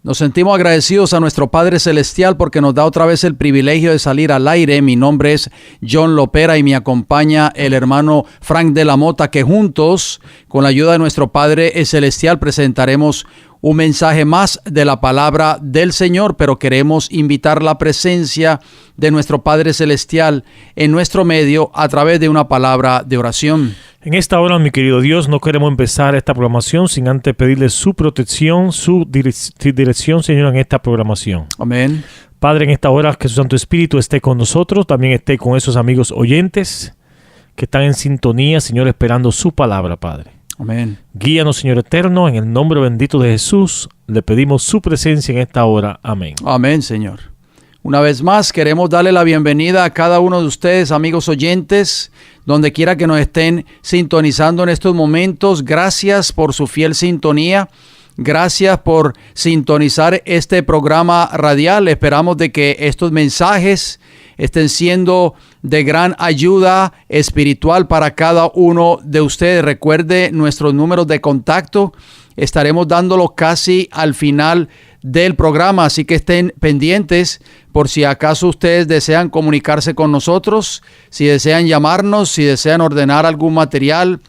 Nos sentimos agradecidos a nuestro Padre Celestial porque nos da otra vez el privilegio de salir al aire. Mi nombre es John Lopera y me acompaña el hermano Frank de la Mota, que juntos, con la ayuda de nuestro Padre Celestial, presentaremos un mensaje más de la palabra del Señor, pero queremos invitar la presencia de nuestro Padre Celestial en nuestro medio a través de una palabra de oración. En esta hora, mi querido Dios, no queremos empezar esta programación sin antes pedirle su protección, su dirección, Señor, en esta programación. Amén. Padre, en esta hora, que su Santo Espíritu esté con nosotros, también esté con esos amigos oyentes que están en sintonía, Señor, esperando su palabra, Padre. Amén. Guíanos, Señor eterno, en el nombre bendito de Jesús, le pedimos su presencia en esta hora. Amén. Amén, Señor. Una vez más, queremos darle la bienvenida a cada uno de ustedes, amigos oyentes, donde quiera que nos estén sintonizando en estos momentos. Gracias por su fiel sintonía. Gracias por sintonizar este programa radial. Esperamos de que estos mensajes estén siendo de gran ayuda espiritual para cada uno de ustedes. Recuerde nuestros números de contacto. Estaremos dándolos casi al final del programa, así que estén pendientes por si acaso ustedes desean comunicarse con nosotros, si desean llamarnos, si desean ordenar algún material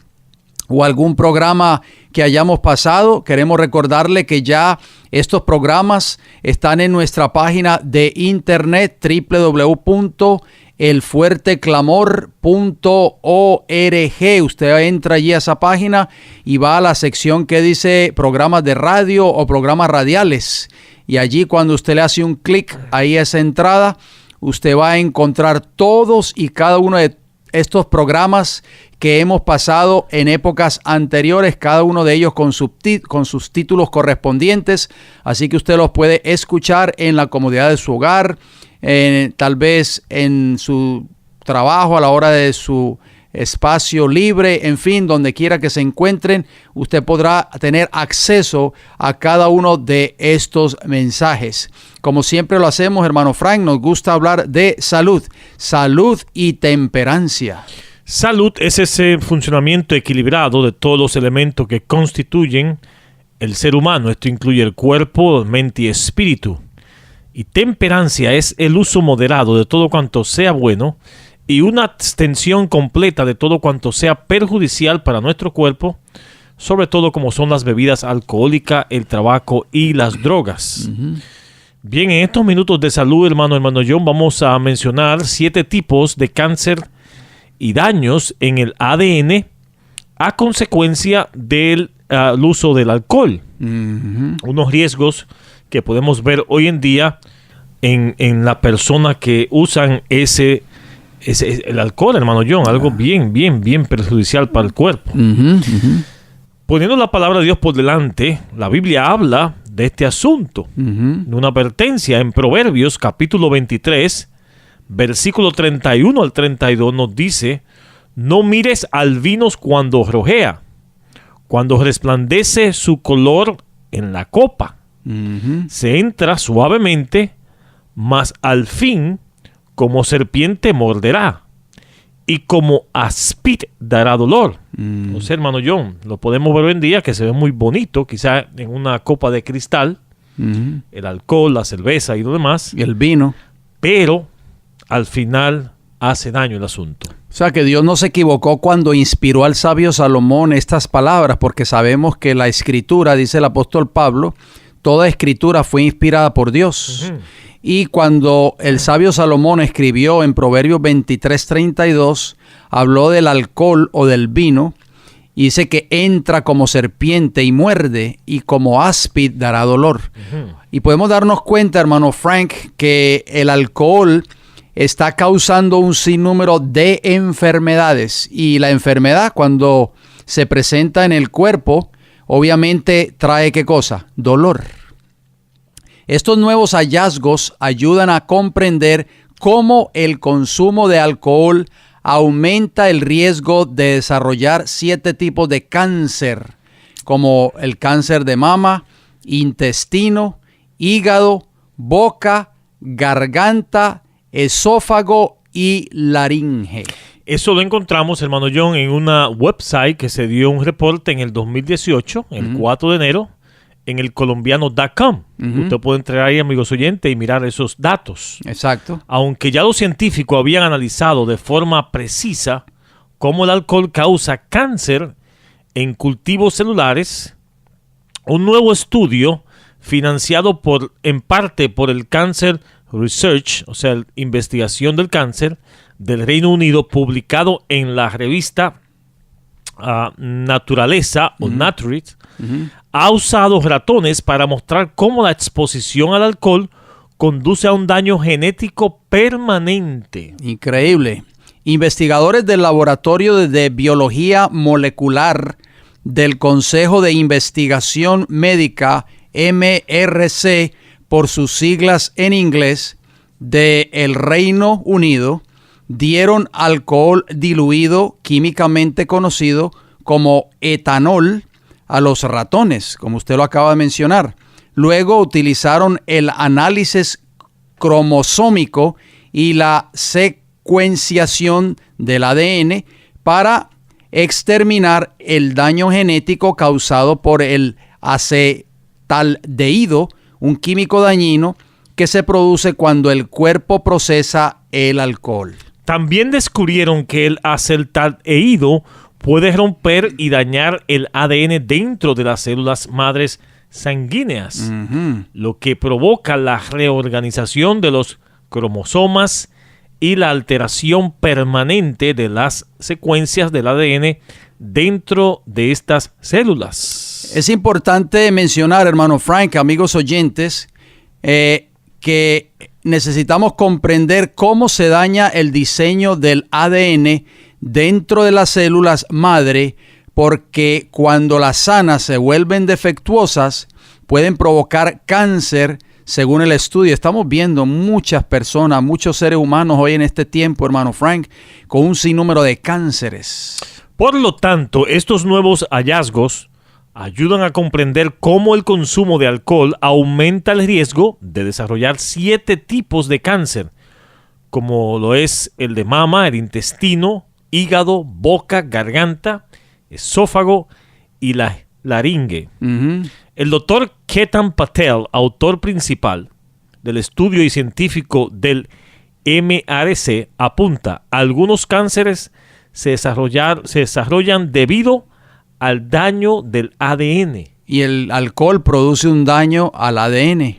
o algún programa que hayamos pasado. Queremos recordarle que ya estos programas están en nuestra página de internet www.elfuerteclamor.org. Usted entra allí a esa página y va a la sección que dice programas de radio o programas radiales. Y allí, cuando usted le hace un clic ahí a esa entrada, usted va a encontrar todos y cada uno de estos programas que hemos pasado en épocas anteriores, cada uno de ellos con sus títulos correspondientes. Así que usted los puede escuchar en la comodidad de su hogar, tal vez en su trabajo, a la hora de su espacio libre, en fin, donde quiera que se encuentren, usted podrá tener acceso a cada uno de estos mensajes. Como siempre lo hacemos, hermano Frank, nos gusta hablar de salud y temperancia. Salud es ese funcionamiento equilibrado de todos los elementos que constituyen el ser humano. Esto incluye el cuerpo, mente y espíritu. Y temperancia es el uso moderado de todo cuanto sea bueno y una abstención completa de todo cuanto sea perjudicial para nuestro cuerpo, sobre todo como son las bebidas alcohólicas, el tabaco y las drogas. Bien, en estos minutos de salud, hermano John, vamos a mencionar 7 tipos de cáncer y daños en el ADN a consecuencia del uso del alcohol. Unos riesgos que podemos ver hoy en día en la persona que usan el alcohol, hermano John, algo bien perjudicial para el cuerpo. Poniendo la palabra de Dios por delante, la Biblia habla de este asunto. De una advertencia en Proverbios capítulo 23, versículo 31 al 32 nos dice: no mires al vino cuando rojea, cuando resplandece su color en la copa. Se entra suavemente, mas al fin como serpiente morderá, y como áspid dará dolor. O sea, hermano John, lo podemos ver hoy en día que se ve muy bonito, quizá en una copa de cristal, el alcohol, la cerveza y lo demás. Y el vino. Pero al final hace daño el asunto. O sea que Dios no se equivocó cuando inspiró al sabio Salomón estas palabras, porque sabemos que la escritura, dice el apóstol Pablo, toda escritura fue inspirada por Dios. Y cuando el sabio Salomón escribió en Proverbios 23:32, habló del alcohol o del vino, y dice que entra como serpiente y muerde, y como áspid dará dolor. Y podemos darnos cuenta, hermano Frank, que el alcohol está causando un sinnúmero de enfermedades. Y la enfermedad, cuando se presenta en el cuerpo, obviamente trae ¿qué cosa? Dolor. Estos nuevos hallazgos ayudan a comprender cómo el consumo de alcohol aumenta el riesgo de desarrollar 7 tipos de cáncer, como el cáncer de mama, intestino, hígado, boca, garganta, esófago y laringe. Eso lo encontramos, hermano John, en una website que se dio un reporte en el 2018, el 4 de enero, en el colombiano.com. Usted puede entrar ahí, amigos oyentes, y mirar esos datos. Exacto. Aunque ya los científicos habían analizado de forma precisa cómo el alcohol causa cáncer en cultivos celulares, un nuevo estudio financiado en parte por el Cancer Research, o sea, investigación del cáncer del Reino Unido, publicado en la revista Naturaleza o Nature, ha usado ratones para mostrar cómo la exposición al alcohol conduce a un daño genético permanente. Increíble. Investigadores del Laboratorio de Biología Molecular del Consejo de Investigación Médica, MRC, por sus siglas en inglés, de el Reino Unido, dieron alcohol diluido químicamente conocido como etanol a los ratones, como usted lo acaba de mencionar. Luego utilizaron el análisis cromosómico y la secuenciación del ADN para exterminar el daño genético causado por el acetaldehído, un químico dañino que se produce cuando el cuerpo procesa el alcohol. También descubrieron que el acetaldehído puede romper y dañar el ADN dentro de las células madres sanguíneas, lo que provoca la reorganización de los cromosomas y la alteración permanente de las secuencias del ADN dentro de estas células. Es importante mencionar, hermano Frank, amigos oyentes, que necesitamos comprender cómo se daña el diseño del ADN dentro de las células madre, porque cuando las sanas se vuelven defectuosas, pueden provocar cáncer, según el estudio. Estamos viendo muchas personas, muchos seres humanos hoy en este tiempo, hermano Frank, con un sinnúmero de cánceres. Por lo tanto, estos nuevos hallazgos ayudan a comprender cómo el consumo de alcohol aumenta el riesgo de desarrollar 7 tipos de cáncer, como lo es el de mama, el intestino, hígado, boca, garganta, esófago y la laringe. El doctor Ketan Patel, autor principal del estudio y científico del MRC, apunta: algunos cánceres se desarrollan debido al daño del ADN. Y el alcohol produce un daño al ADN.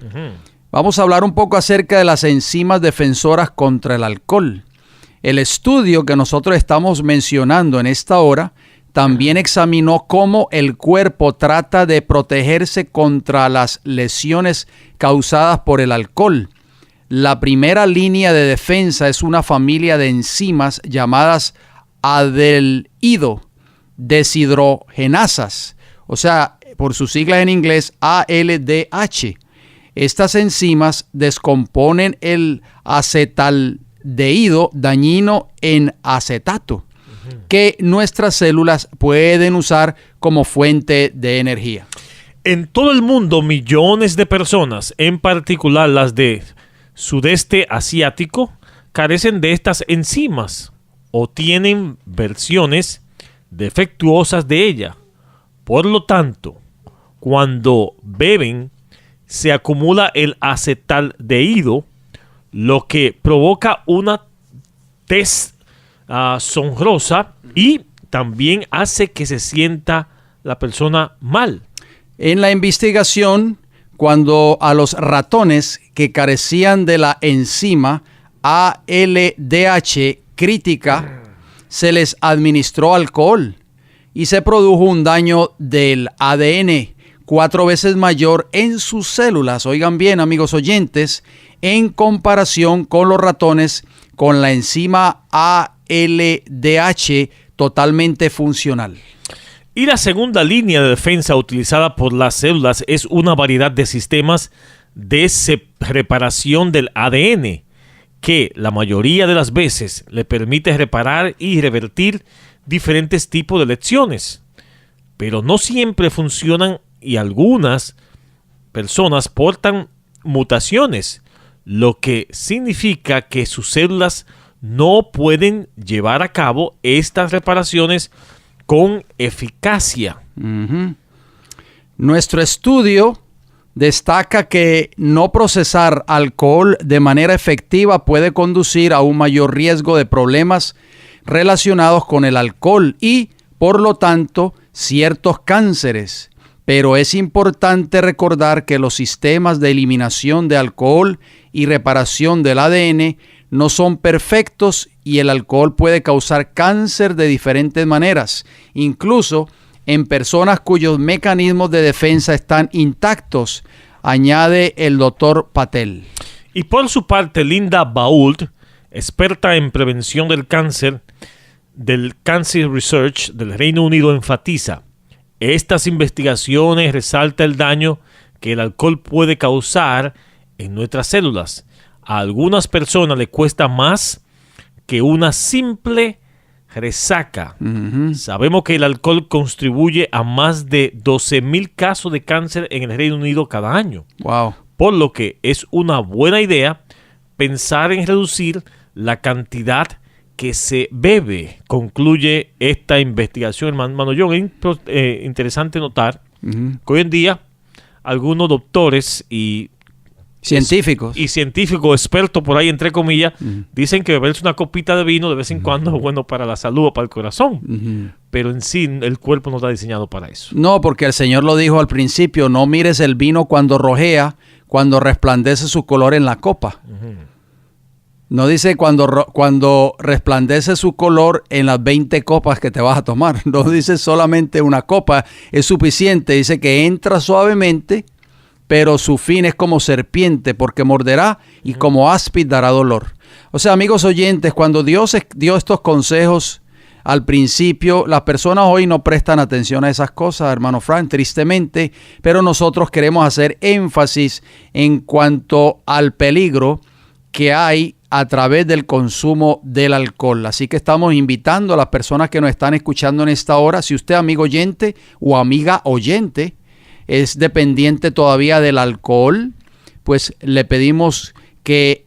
Vamos a hablar un poco acerca de las enzimas defensoras contra el alcohol. El estudio que nosotros estamos mencionando en esta hora también examinó cómo el cuerpo trata de protegerse contra las lesiones causadas por el alcohol. La primera línea de defensa es una familia de enzimas llamadas aldehído deshidrogenasas, o sea, por sus siglas en inglés, ALDH. Estas enzimas descomponen el acetaldehído dañino en acetato, que nuestras células pueden usar como fuente de energía. En todo el mundo, millones de personas, en particular las de sudeste asiático, carecen de estas enzimas o tienen versiones defectuosas de ella. Por lo tanto, cuando beben, se acumula el acetaldehído, lo que provoca una tez sonrosa y también hace que se sienta la persona mal. En la investigación, cuando a los ratones que carecían de la enzima ALDH crítica se les administró alcohol y se produjo un daño del ADN 4 veces mayor en sus células, oigan bien, amigos oyentes, en comparación con los ratones con la enzima ALDH totalmente funcional. Y la segunda línea de defensa utilizada por las células es una variedad de sistemas de reparación del ADN, que la mayoría de las veces le permite reparar y revertir diferentes tipos de lesiones. Pero no siempre funcionan y algunas personas portan mutaciones, lo que significa que sus células no pueden llevar a cabo estas reparaciones con eficacia. Nuestro estudio destaca que no procesar alcohol de manera efectiva puede conducir a un mayor riesgo de problemas relacionados con el alcohol y, por lo tanto, ciertos cánceres. Pero es importante recordar que los sistemas de eliminación de alcohol y reparación del ADN no son perfectos y el alcohol puede causar cáncer de diferentes maneras, incluso en personas cuyos mecanismos de defensa están intactos, añade el doctor Patel. Y por su parte, Linda Bault, experta en prevención del cáncer del Cancer Research del Reino Unido, enfatiza: estas investigaciones resaltan el daño que el alcohol puede causar en nuestras células. A algunas personas les cuesta más que una simple resaca. Sabemos que el alcohol contribuye a más de 12,000 casos de cáncer en el Reino Unido cada año. Wow. Por lo que es una buena idea pensar en reducir la cantidad que se bebe, concluye esta investigación, hermano John. Es interesante notar que hoy en día algunos doctores y científicos expertos por ahí, entre comillas, dicen que beberse una copita de vino de vez en cuando es bueno para la salud o para el corazón. Pero en sí el cuerpo no está diseñado para eso. No, porque el Señor lo dijo al principio: no mires el vino cuando rojea, cuando resplandece su color en la copa. No dice cuando resplandece su color en las 20 copas que te vas a tomar. No dice solamente una copa es suficiente. Dice que entra suavemente, pero su fin es como serpiente, porque morderá y como áspid dará dolor. O sea, amigos oyentes, cuando Dios dio estos consejos al principio, las personas hoy no prestan atención a esas cosas, hermano Frank, tristemente, pero nosotros queremos hacer énfasis en cuanto al peligro que hay a través del consumo del alcohol. Así que estamos invitando a las personas que nos están escuchando en esta hora, si usted, amigo oyente o amiga oyente, es dependiente todavía del alcohol, pues le pedimos que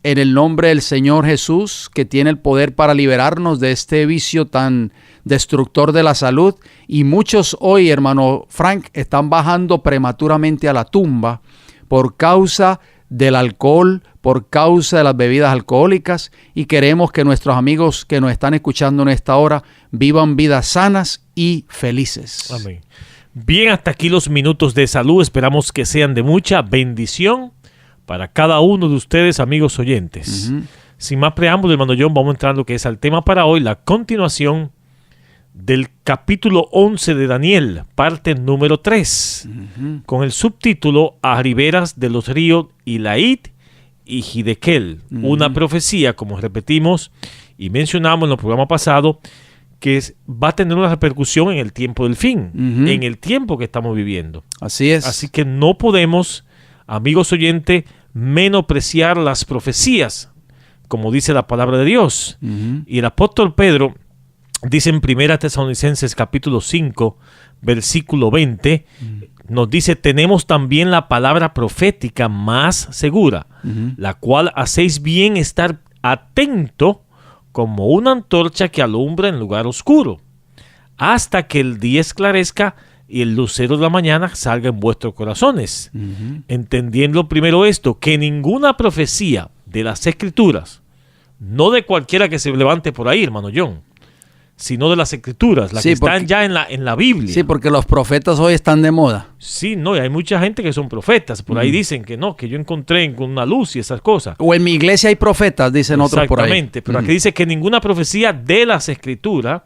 en el nombre del Señor Jesús, que tiene el poder para liberarnos de este vicio tan destructor de la salud, y muchos hoy, hermano Frank, están bajando prematuramente a la tumba por causa del alcohol, por causa de las bebidas alcohólicas, y queremos que nuestros amigos que nos están escuchando en esta hora vivan vidas sanas y felices. Amén. Bien, hasta aquí los minutos de salud. Esperamos que sean de mucha bendición para cada uno de ustedes, amigos oyentes. Sin más preámbulo, hermano John, vamos a entrar en lo que es el tema para hoy, la continuación del capítulo 11 de Daniel, parte número 3, con el subtítulo A riberas de los ríos Ilaid y Hidekel, una profecía, como repetimos y mencionamos en el programa pasado, que va a tener una repercusión en el tiempo del fin, en el tiempo que estamos viviendo. Así es. Así que no podemos, amigos oyentes, menospreciar las profecías, como dice la palabra de Dios. Y el apóstol Pedro dice en 1 Tesalonicenses capítulo 5, versículo 20, nos dice: tenemos también la palabra profética más segura, la cual hacéis bien estar atento como una antorcha que alumbra en lugar oscuro, hasta que el día esclarezca y el lucero de la mañana salga en vuestros corazones. Entendiendo primero esto, que ninguna profecía de las Escrituras, no de cualquiera que se levante por ahí, hermano John, sino de las Escrituras, las que están ya en la Biblia. Sí, porque los profetas hoy están de moda. Sí, no, y hay mucha gente que son profetas. Por ahí dicen que no, que yo encontré con una luz y esas cosas. O en mi iglesia hay profetas, dicen otros por ahí. Exactamente, pero aquí dice que ninguna profecía de las Escrituras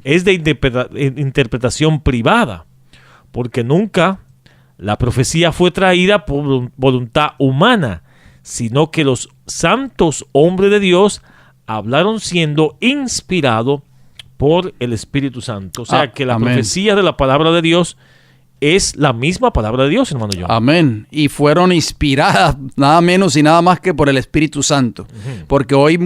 es de interpretación privada, porque nunca la profecía fue traída por voluntad humana, sino que los santos hombres de Dios hablaron siendo inspirados por el Espíritu Santo. O sea, que la profecía de la palabra de Dios es la misma palabra de Dios, hermano John. Amén. Y fueron inspiradas nada menos y nada más que por el Espíritu Santo. Porque hoy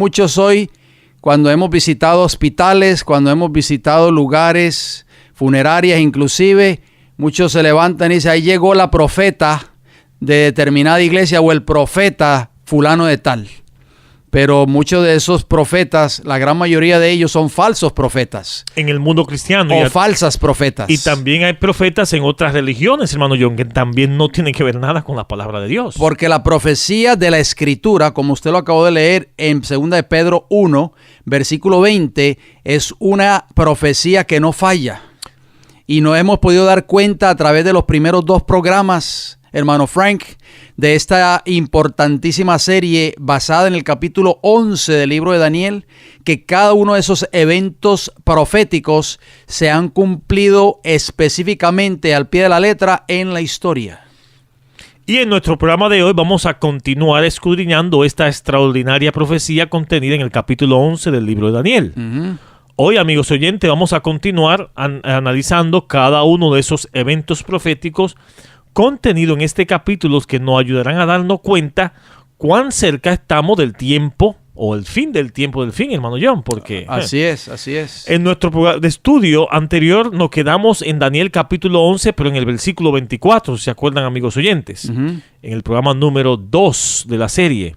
cuando hemos visitado hospitales, cuando hemos visitado lugares, funerarias inclusive, muchos se levantan y dicen: ahí llegó la profeta de determinada iglesia o el profeta fulano de tal. Pero muchos de esos profetas, la gran mayoría de ellos son falsos profetas. En el mundo cristiano. O falsas profetas. Y también hay profetas en otras religiones, hermano John, que también no tienen que ver nada con la palabra de Dios. Porque la profecía de la Escritura, como usted lo acabó de leer en 2 de Pedro 1, versículo 20, es una profecía que no falla. Y nos hemos podido dar cuenta a través de los primeros 2 programas, hermano Frank, de esta importantísima serie basada en el capítulo 11 del libro de Daniel, que cada uno de esos eventos proféticos se han cumplido específicamente al pie de la letra en la historia. Y en nuestro programa de hoy vamos a continuar escudriñando esta extraordinaria profecía contenida en el capítulo 11 del libro de Daniel. Uh-huh. Hoy, amigos oyentes, vamos a continuar analizando cada uno de esos eventos proféticos contenido en este capítulo que nos ayudarán a darnos cuenta cuán cerca estamos del tiempo o el fin del tiempo del fin, hermano John, porque así es. En nuestro programa de estudio anterior nos quedamos en Daniel capítulo 11, pero en el versículo 24, si se acuerdan, amigos oyentes, en el programa número 2 de la serie,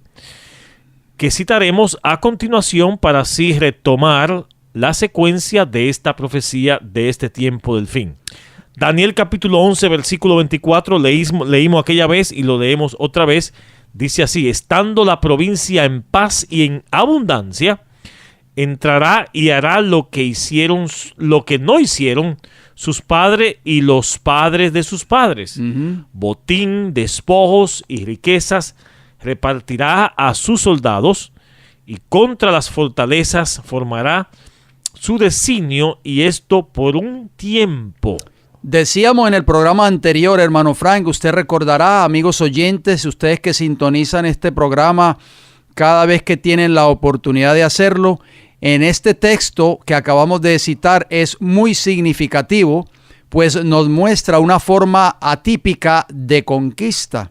que citaremos a continuación para así retomar la secuencia de esta profecía de este tiempo del fin. Daniel capítulo 11, versículo 24, leímos aquella vez y lo leemos otra vez. Dice así: estando la provincia en paz y en abundancia, entrará y hará lo que no hicieron sus padres y los padres de sus padres. Botín, despojos y riquezas repartirá a sus soldados, y contra las fortalezas formará su designio, y esto por un tiempo. Decíamos en el programa anterior, hermano Frank, usted recordará, amigos oyentes, ustedes que sintonizan este programa cada vez que tienen la oportunidad de hacerlo, en este texto que acabamos de citar es muy significativo, pues nos muestra una forma atípica de conquista.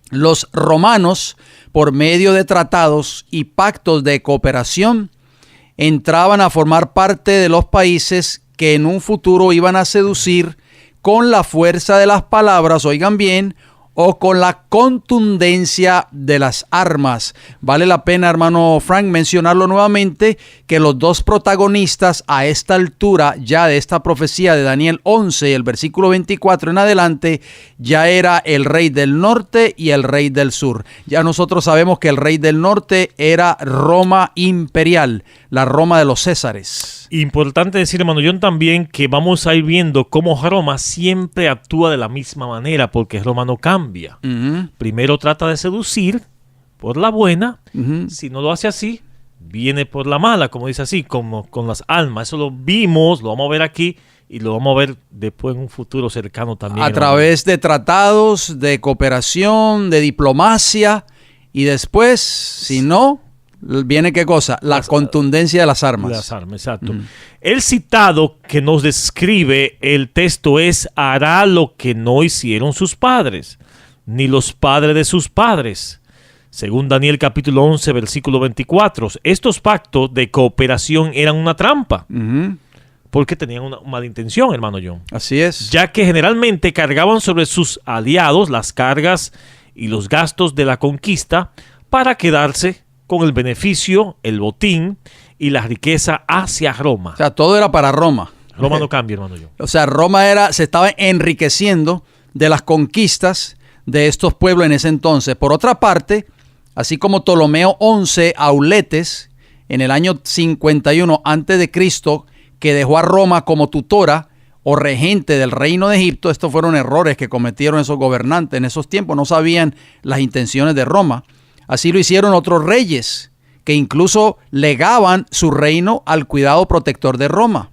Los romanos, por medio de tratados y pactos de cooperación, entraban a formar parte de los países que en un futuro iban a seducir con la fuerza de las palabras, oigan bien, o con la contundencia de las armas. Vale la pena, hermano Frank, mencionarlo nuevamente, que los 2 protagonistas a esta altura ya de esta profecía de Daniel 11, el versículo 24 en adelante, ya era el rey del norte y el rey del sur. Ya nosotros sabemos que el rey del norte era Roma imperial, la Roma de los Césares. Importante decir, hermano John, también que vamos a ir viendo cómo Roma siempre actúa de la misma manera, porque Roma no cambia. Primero trata de seducir por la buena, si no lo hace así, viene por la mala, como dice así, como con las almas. Eso lo vimos, lo vamos a ver aquí y lo vamos a ver después en un futuro cercano también. A través de tratados, de cooperación, de diplomacia, y después, si no, viene ¿qué cosa? La contundencia de las armas. Las armas, exacto. El citado que nos describe el texto es: hará lo que no hicieron sus padres, ni los padres de sus padres. Según Daniel capítulo 11, versículo 24. Estos pactos de cooperación eran una trampa. Porque tenían una mala intención, hermano John. Así es. Ya que generalmente cargaban sobre sus aliados las cargas y los gastos de la conquista para quedarse con el beneficio, el botín y la riqueza hacia Roma. O sea, todo era para Roma. Roma no cambia, hermano John. O sea, Roma se estaba enriqueciendo de las conquistas de estos pueblos en ese entonces. Por otra parte, así como Ptolomeo XI Auletes, en el año 51 a.C., que dejó a Roma como tutora o regente del reino de Egipto, estos fueron errores que cometieron esos gobernantes en esos tiempos, no sabían las intenciones de Roma. Así lo hicieron otros reyes, que incluso legaban su reino al cuidado protector de Roma.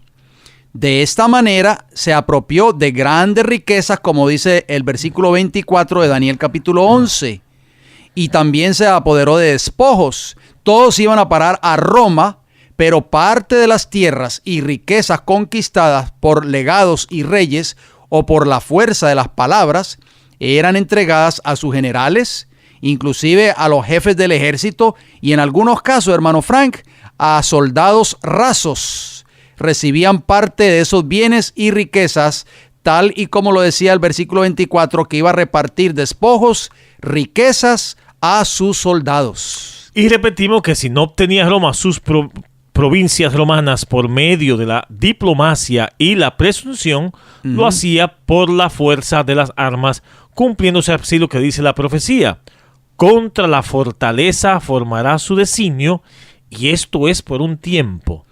De esta manera se apropió de grandes riquezas, como dice el versículo 24 de Daniel capítulo 11. Y también se apoderó de despojos. Todos iban a parar a Roma, pero parte de las tierras y riquezas conquistadas por legados y reyes o por la fuerza de las palabras eran entregadas a sus generales, inclusive a los jefes del ejército y en algunos casos, hermano Frank, a soldados rasos. Recibían parte de esos bienes y riquezas, tal y como lo decía el versículo 24, que iba a repartir despojos, riquezas a sus soldados. Y repetimos que si no obtenía Roma sus provincias romanas por medio de la diplomacia y la presunción, lo hacía por la fuerza de las armas, cumpliéndose así lo que dice la profecía. Contra la fortaleza formará su designio, y esto es por un tiempo.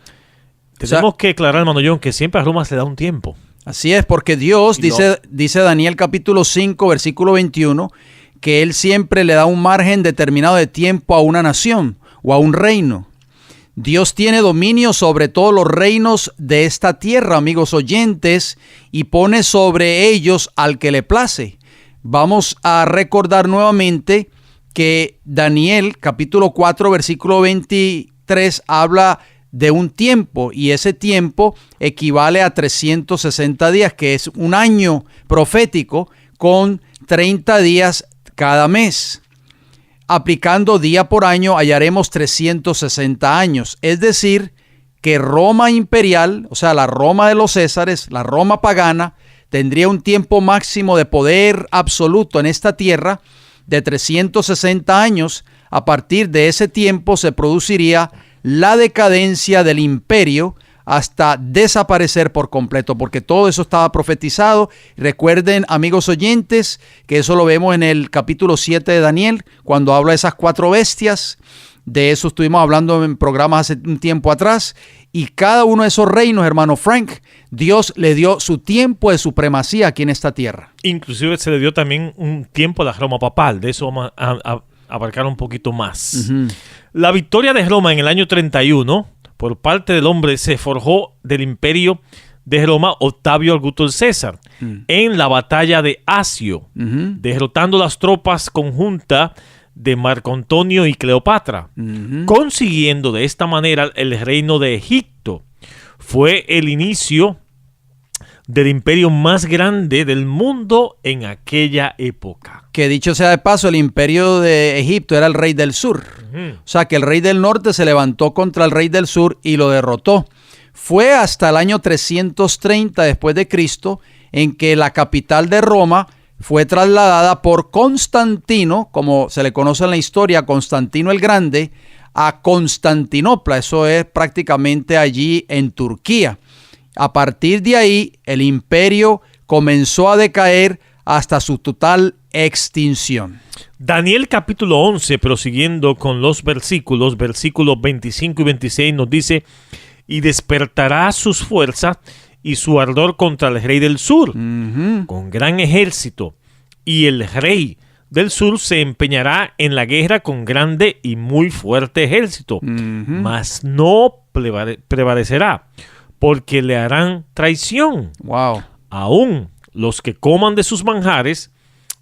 Tenemos que aclarar, hermano John, que siempre a Roma se le da un tiempo. Así es, porque Dios, dice Daniel capítulo 5, versículo 21, que Él siempre le da un margen determinado de tiempo a una nación o a un reino. Dios tiene dominio sobre todos los reinos de esta tierra, amigos oyentes, y pone sobre ellos al que le place. Vamos a recordar nuevamente que Daniel capítulo 4, versículo 23 habla de un tiempo, y ese tiempo equivale a 360 días, que es un año profético con 30 días cada mes. Aplicando día por año hallaremos 360 años, es decir, que Roma imperial, o sea, la Roma de los Césares, la Roma pagana, tendría un tiempo máximo de poder absoluto en esta tierra de 360 años. A partir de ese tiempo se produciría la decadencia del imperio hasta desaparecer por completo, porque todo eso estaba profetizado. Recuerden, amigos oyentes, que eso lo vemos en el capítulo 7 de Daniel, cuando habla de esas 4 bestias. De eso estuvimos hablando en programas hace un tiempo atrás. Y cada uno de esos reinos, hermano Frank, Dios le dio su tiempo de supremacía aquí en esta tierra. Inclusive se le dio también un tiempo a la Roma papal. De eso vamos a abarcar un poquito más. La victoria de Roma en el año 31 por parte del hombre se forjó del imperio de Roma Octavio Augusto César en la batalla de Asio, derrotando las tropas conjuntas de Marco Antonio y Cleopatra, consiguiendo de esta manera el reino de Egipto. Fue el inicio del imperio más grande del mundo en aquella época. Que dicho sea de paso, el imperio de Egipto era el rey del sur. O sea que el rey del norte se levantó contra el rey del sur y lo derrotó. Fue hasta el año 330 después de Cristo en que la capital de Roma fue trasladada por Constantino, como se le conoce en la historia, Constantino el Grande, a Constantinopla. Eso es prácticamente allí en Turquía. A partir de ahí, el imperio comenzó a decaer hasta su total extinción. Daniel capítulo 11, prosiguiendo con los versículos 25 y 26, nos dice: y despertará sus fuerzas y su ardor contra el rey del sur, con gran ejército, y el rey del sur se empeñará en la guerra con grande y muy fuerte ejército, mas no prevalecerá, porque le harán traición. Aún los que coman de sus manjares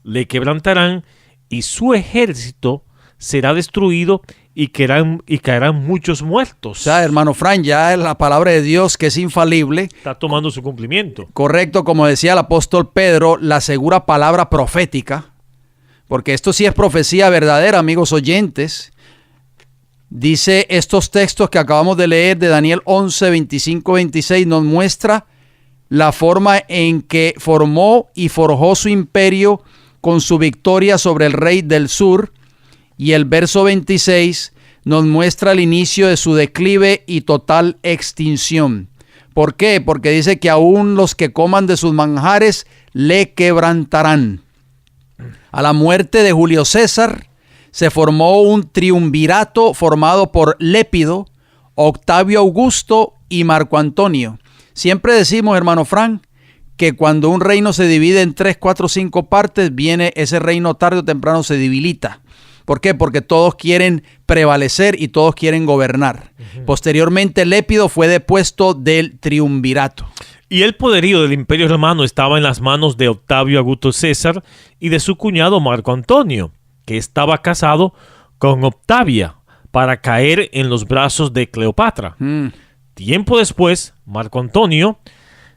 le quebrantarán, y su ejército será destruido, y caerán muchos muertos. O sea, hermano Fran, ya la palabra de Dios, que es infalible, está tomando su cumplimiento. Correcto, como decía el apóstol Pedro, la segura palabra profética, porque esto sí es profecía verdadera, amigos oyentes. Dice estos textos que acabamos de leer de Daniel 11, 25, 26, nos muestra la forma en que formó y forjó su imperio con su victoria sobre el rey del sur. Y el verso 26 nos muestra el inicio de su declive y total extinción. ¿Por qué? Porque dice que aún los que coman de sus manjares le quebrantarán. A la muerte de Julio César se formó un triunvirato formado por Lépido, Octavio Augusto y Marco Antonio. Siempre decimos, hermano Frank, que cuando un reino se divide en 3, 4, 5 partes, viene ese reino tarde o temprano se debilita. ¿Por qué? Porque todos quieren prevalecer y todos quieren gobernar. Posteriormente, Lépido fue depuesto del triunvirato. Y el poderío del imperio romano estaba en las manos de Octavio Augusto César y de su cuñado Marco Antonio, que estaba casado con Octavia, para caer en los brazos de Cleopatra. Tiempo después, Marco Antonio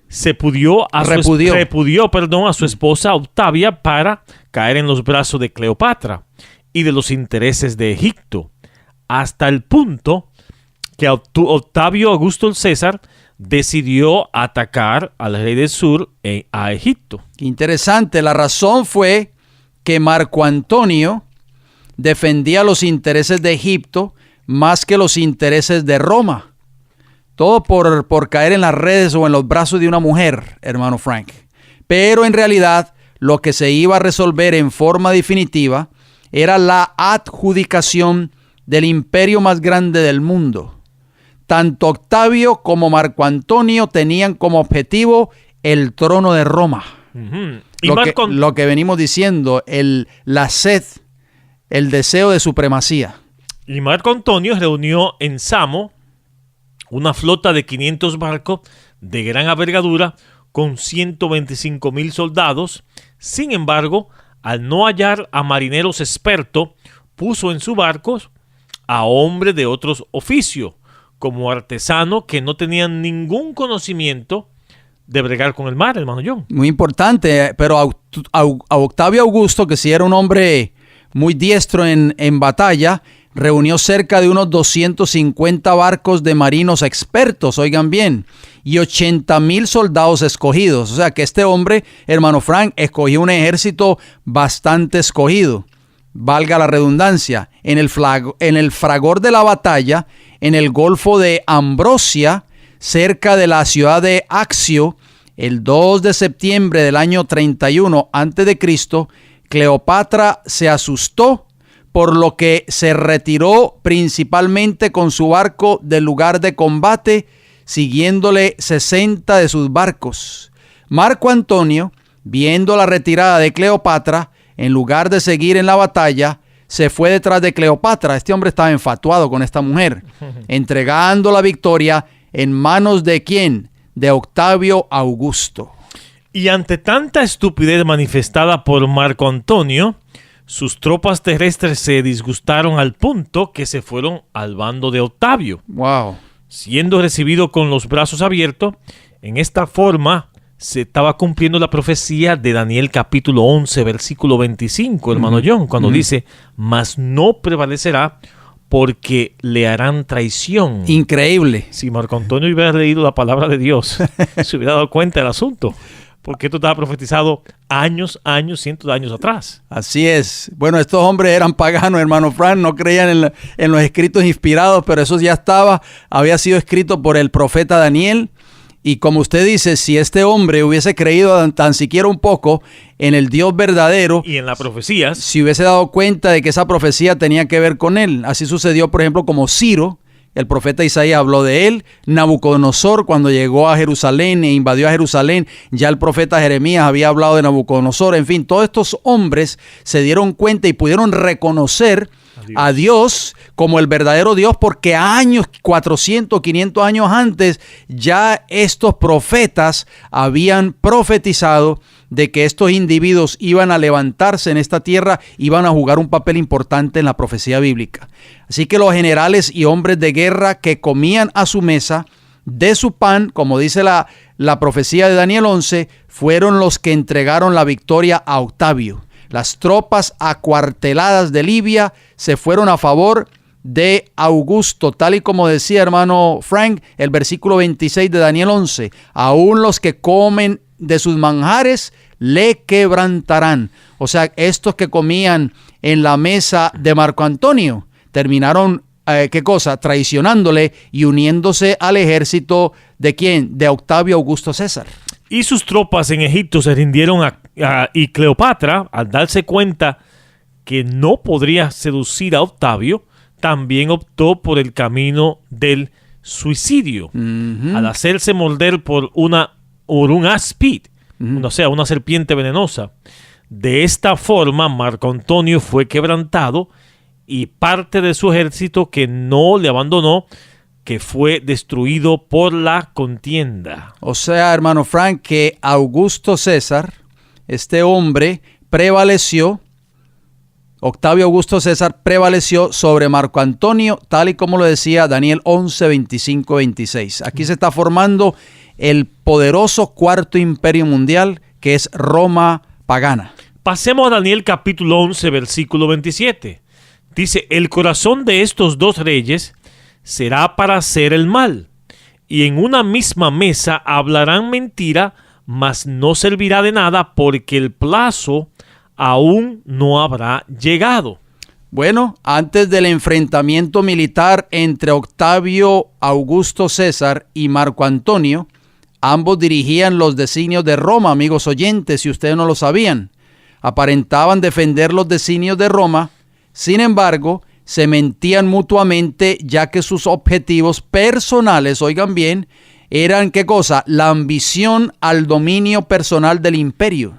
repudió a su esposa Octavia para caer en los brazos de Cleopatra y de los intereses de Egipto, hasta el punto que Octavio Augusto César decidió atacar al rey del sur a Egipto. Interesante, la razón fue que Marco Antonio defendía los intereses de Egipto más que los intereses de Roma. Todo por caer en las redes o en los brazos de una mujer, hermano Frank. Pero en realidad lo que se iba a resolver en forma definitiva era la adjudicación del imperio más grande del mundo. Tanto Octavio como Marco Antonio tenían como objetivo el trono de Roma. Y Lo que venimos diciendo, la sed, el deseo de supremacía. Y Marco Antonio reunió en Samo una flota de 500 barcos de gran envergadura con 125,000 soldados. Sin embargo, al no hallar a marineros expertos, puso en sus barcos a hombres de otros oficios, como artesanos que no tenían ningún conocimiento de bregar con el mar, hermano John. Muy importante, pero a Octavio Augusto, que sí era un hombre muy diestro en batalla, reunió cerca de unos 250 barcos de marinos expertos, oigan bien, y 80,000 soldados escogidos. O sea que este hombre, hermano Frank, escogió un ejército bastante escogido. Valga la redundancia, en el fragor de la batalla, en el Golfo de Ambrosia, cerca de la ciudad de Accio, el 2 de septiembre del año 31 a.C., Cleopatra se asustó, por lo que se retiró principalmente con su barco del lugar de combate, siguiéndole 60 de sus barcos. Marco Antonio, viendo la retirada de Cleopatra, en lugar de seguir en la batalla, se fue detrás de Cleopatra. Este hombre estaba enfatuado con esta mujer, entregando la victoria en manos de ¿quién? De Octavio Augusto. Y ante tanta estupidez manifestada por Marco Antonio, sus tropas terrestres se disgustaron al punto que se fueron al bando de Octavio. Wow. Siendo recibido con los brazos abiertos, en esta forma se estaba cumpliendo la profecía de Daniel capítulo 11, versículo 25, hermano John, cuando dice, mas no prevalecerá porque le harán traición. Increíble. Si Marco Antonio hubiera leído la palabra de Dios, se hubiera dado cuenta del asunto. Porque esto estaba profetizado cientos de años atrás. Así es. Bueno, estos hombres eran paganos, hermano Frank, no creían en los escritos inspirados, pero eso ya había sido escrito por el profeta Daniel. Y como usted dice, si este hombre hubiese creído tan siquiera un poco en el Dios verdadero y en las profecías, si hubiese dado cuenta de que esa profecía tenía que ver con él. Así sucedió, por ejemplo, como Ciro. El profeta Isaías habló de él. Nabucodonosor, cuando llegó a Jerusalén e invadió a Jerusalén, ya el profeta Jeremías había hablado de Nabucodonosor. En fin, todos estos hombres se dieron cuenta y pudieron reconocer a Dios como el verdadero Dios, porque 400, 500 años antes, ya estos profetas habían profetizado de que estos individuos iban a levantarse en esta tierra, iban a jugar un papel importante en la profecía bíblica. Así que los generales y hombres de guerra que comían a su mesa de su pan, como dice la profecía de Daniel 11, fueron los que entregaron la victoria a Octavio. Las tropas acuarteladas de Libia se fueron a favor de Augusto, tal y como decía hermano Frank, el versículo 26 de Daniel 11. Aún los que comen de sus manjares le quebrantarán. O sea, estos que comían en la mesa de Marco Antonio terminaron, ¿qué cosa? Traicionándole y uniéndose al ejército ¿de quién? De Octavio Augusto César. Y sus tropas en Egipto se rindieron y Cleopatra, al darse cuenta que no podría seducir a Octavio, también optó por el camino del suicidio. Al hacerse morder por un áspid, o sea, una serpiente venenosa. De esta forma, Marco Antonio fue quebrantado y parte de su ejército que no le abandonó, que fue destruido por la contienda. O sea, hermano Frank, que Augusto César, este hombre, prevaleció, Octavio Augusto César prevaleció sobre Marco Antonio, tal y como lo decía Daniel 11, 25, 26. Aquí se está formando el poderoso cuarto imperio mundial, que es Roma pagana. Pasemos a Daniel capítulo 11, versículo 27. Dice, el corazón de estos dos reyes será para hacer el mal, y en una misma mesa hablarán mentira, mas no servirá de nada, porque el plazo aún no habrá llegado. Bueno, antes del enfrentamiento militar entre Octavio Augusto César y Marco Antonio, ambos dirigían los designios de Roma, amigos oyentes, si ustedes no lo sabían. Aparentaban defender los designios de Roma, sin embargo, se mentían mutuamente ya que sus objetivos personales, oigan bien, eran ¿qué cosa? La ambición al dominio personal del imperio.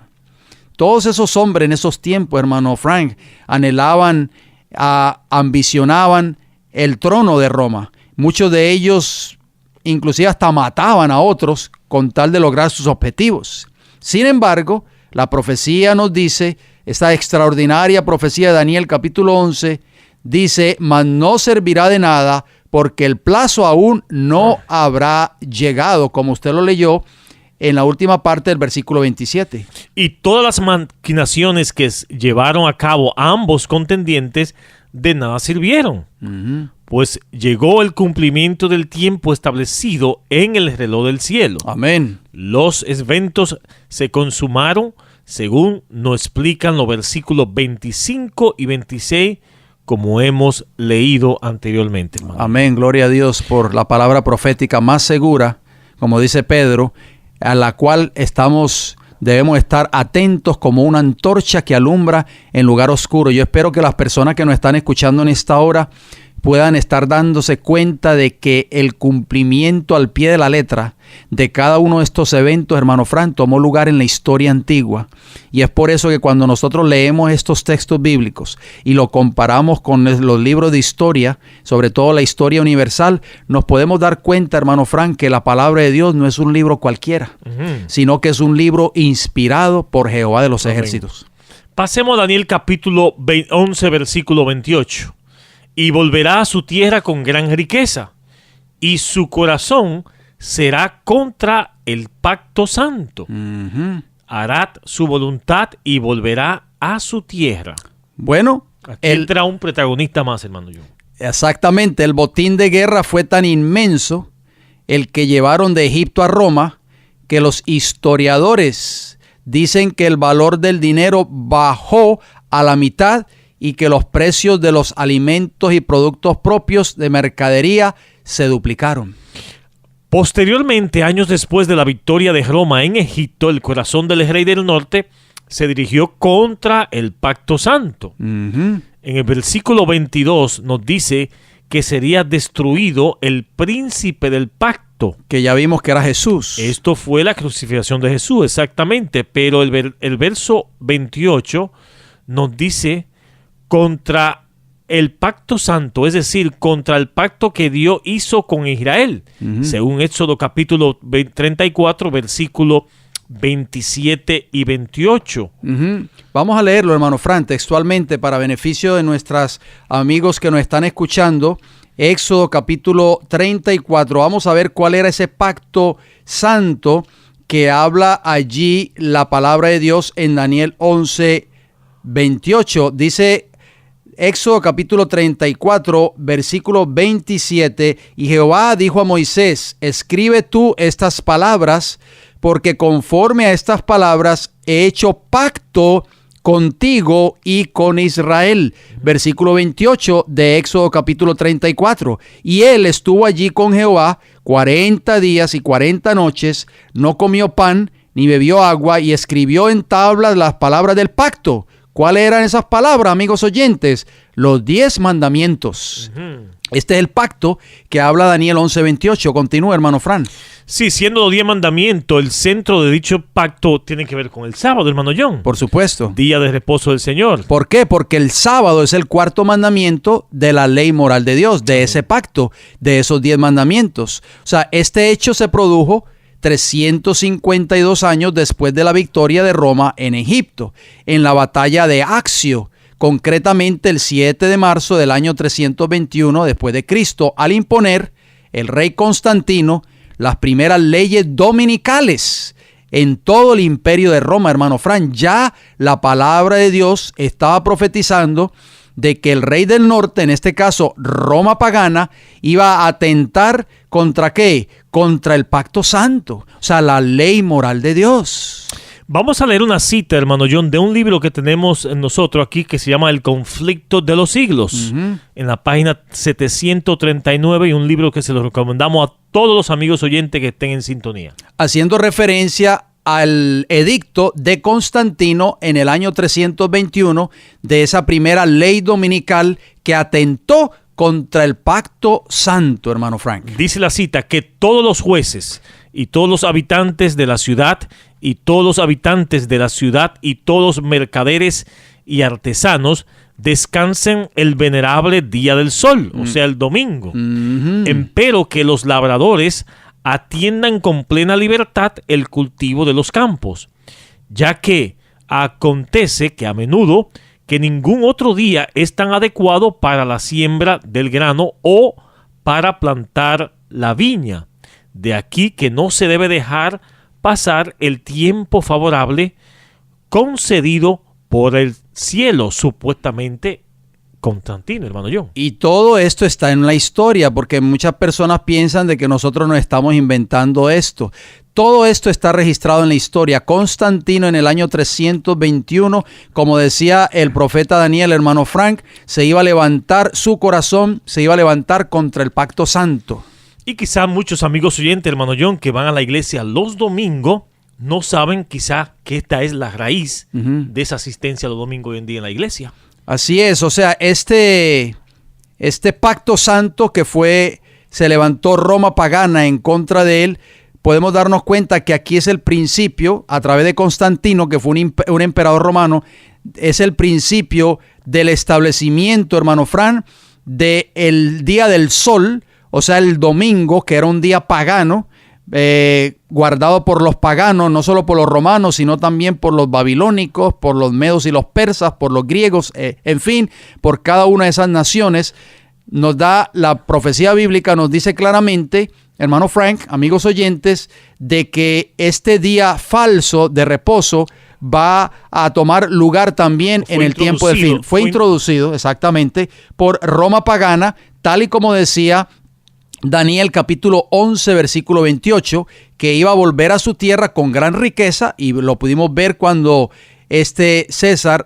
Todos esos hombres en esos tiempos, hermano Frank, anhelaban, ambicionaban el trono de Roma. Muchos de ellos inclusive hasta mataban a otros con tal de lograr sus objetivos. Sin embargo, la profecía nos dice, esta extraordinaria profecía de Daniel capítulo 11, dice, mas no servirá de nada porque el plazo aún no habrá llegado, como usted lo leyó en la última parte del versículo 27. Y todas las maquinaciones que llevaron a cabo ambos contendientes de nada sirvieron, pues llegó el cumplimiento del tiempo establecido en el reloj del cielo. Amén. Los eventos se consumaron según nos explican los versículos 25 y 26, como hemos leído anteriormente, hermano. Amén, gloria a Dios por la palabra profética más segura, como dice Pedro, a la cual debemos estar atentos como una antorcha que alumbra en lugar oscuro. Yo espero que las personas que nos están escuchando en esta hora puedan estar dándose cuenta de que el cumplimiento al pie de la letra de cada uno de estos eventos, hermano Fran, tomó lugar en la historia antigua. Y es por eso que cuando nosotros leemos estos textos bíblicos y lo comparamos con los libros de historia, sobre todo la historia universal, nos podemos dar cuenta, hermano Fran, que la palabra de Dios no es un libro cualquiera, sino que es un libro inspirado por Jehová de los ejércitos. Pasemos a Daniel capítulo 11, versículo 28. Y volverá a su tierra con gran riqueza, y su corazón será contra el pacto santo. Hará su voluntad y volverá a su tierra. Bueno, aquí entra un protagonista más, hermano John. Exactamente, el botín de guerra fue tan inmenso, el que llevaron de Egipto a Roma, que los historiadores dicen que el valor del dinero bajó a la mitad y que los precios de los alimentos y productos propios de mercadería se duplicaron. Posteriormente, años después de la victoria de Roma en Egipto, el corazón del rey del norte se dirigió contra el pacto santo. En el versículo 22 nos dice que sería destruido el príncipe del pacto. Que ya vimos que era Jesús. Esto fue la crucifixión de Jesús, exactamente. Pero el verso 28 nos dice contra el pacto santo, es decir, contra el pacto que Dios hizo con Israel, según Éxodo capítulo 34, versículo 27 y 28. Vamos a leerlo, hermano Fran, textualmente para beneficio de nuestros amigos que nos están escuchando. Éxodo capítulo 34. Vamos a ver cuál era ese pacto santo que habla allí la palabra de Dios en Daniel 11, 28. Dice Éxodo capítulo 34, versículo 27, y Jehová dijo a Moisés, escribe tú estas palabras, porque conforme a estas palabras he hecho pacto contigo y con Israel. Versículo 28 de Éxodo capítulo 34. Y él estuvo allí con Jehová 40 días y 40 noches, no comió pan ni bebió agua, y escribió en tablas las palabras del pacto. ¿Cuáles eran esas palabras, amigos oyentes? Los 10 mandamientos. Este es el pacto que habla Daniel 11:28. Continúa, hermano Fran. Sí, siendo los 10 mandamientos, el centro de dicho pacto tiene que ver con el sábado, hermano John. Por supuesto. Día de reposo del Señor. ¿Por qué? Porque el sábado es el cuarto mandamiento de la ley moral de Dios, de ese pacto, de esos 10 mandamientos. O sea, este hecho se produjo 352 años después de la victoria de Roma en Egipto, en la batalla de Accio, concretamente el 7 de marzo del año 321 después de Cristo, al imponer el rey Constantino las primeras leyes dominicales en todo el imperio de Roma, hermano Fran. Ya la palabra de Dios estaba profetizando de que el rey del norte, en este caso Roma pagana, iba a atentar ¿contra qué? Contra el pacto santo, o sea, la ley moral de Dios. Vamos a leer una cita, hermano John, de un libro que tenemos nosotros aquí que se llama El conflicto de los siglos, en la página 739, y un libro que se lo recomendamos a todos los amigos oyentes que estén en sintonía. Haciendo referencia al edicto de Constantino en el año 321 de esa primera ley dominical que atentó contra el pacto santo, hermano Frank. Dice la cita que todos los jueces y todos los habitantes de la ciudad y todos los habitantes de la ciudad y todos los mercaderes y artesanos descansen el venerable día del sol, o sea, el domingo. Empero que los labradores atiendan con plena libertad el cultivo de los campos, ya que acontece que a menudo que ningún otro día es tan adecuado para la siembra del grano o para plantar la viña. De aquí que no se debe dejar pasar el tiempo favorable concedido por el cielo, supuestamente Constantino, hermano John. Y todo esto está en la historia, porque muchas personas piensan de que nosotros nos estamos inventando esto. Todo esto está registrado en la historia. Constantino en el año 321, como decía el profeta Daniel, hermano Frank, se iba a levantar su corazón, se iba a levantar contra el pacto santo. Y quizá muchos amigos oyentes, hermano John, que van a la iglesia los domingos, no saben quizá que esta es la raíz de esa asistencia los domingos hoy en día en la iglesia. Así es, o sea, este pacto santo que se levantó Roma pagana en contra de él, podemos darnos cuenta que aquí es el principio, a través de Constantino, que fue un emperador romano, es el principio del establecimiento, hermano Fran, del día del sol, o sea, el domingo, que era un día pagano, guardado por los paganos, no solo por los romanos, sino también por los babilónicos, por los medos y los persas, por los griegos, en fin, por cada una de esas naciones. Nos da la profecía bíblica, nos dice claramente, hermano Frank, amigos oyentes, de que este día falso de reposo va a tomar lugar también en el tiempo del fin. Fue introducido exactamente por Roma pagana, tal y como decía Daniel capítulo 11 versículo 28, que iba a volver a su tierra con gran riqueza, y lo pudimos ver cuando